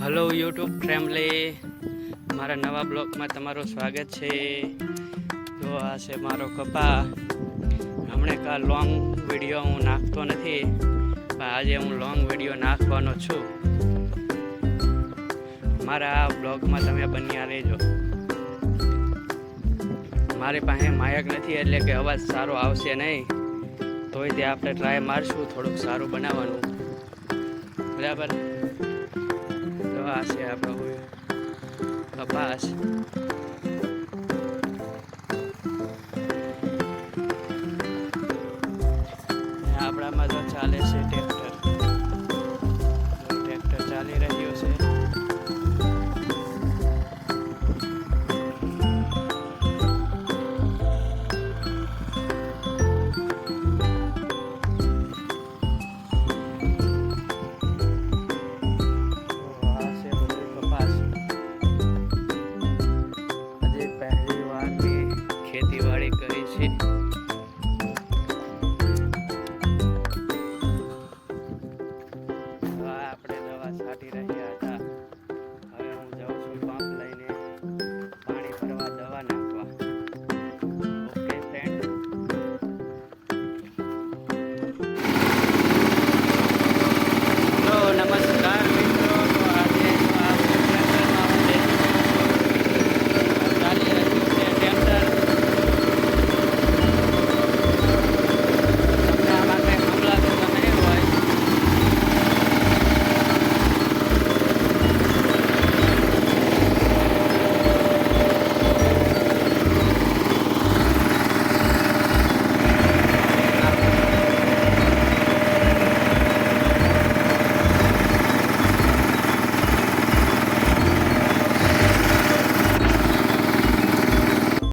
Hello YouTube family, મારા નવા બ્લોગમાં તમારું સ્વાગત છે. જો આ છે મારો કપા. હમણાં કાલ લોંગ વિડીયો હું નાખતો નથી, પણ આજે હું લોંગ વિડીયો નાખવાનો છું. મારા આ બ્લોગમાં તમે બન્યા રહેજો. મારી પાસે માયક નથી એટલે કે અવાજ સારો આવશે નહીં, તોય તે આપણે ટ્રાય મારશું થોડુંક સારું બનાવવાનું. બરાબર. તો આ છે આપણો કપાસ. આપણામાં તો ચાલે છે ટ્રેક્ટર ચાલી રહ્યું છે. ખેતીવાડી કરી છે. આપણે દવા છાંટી રહી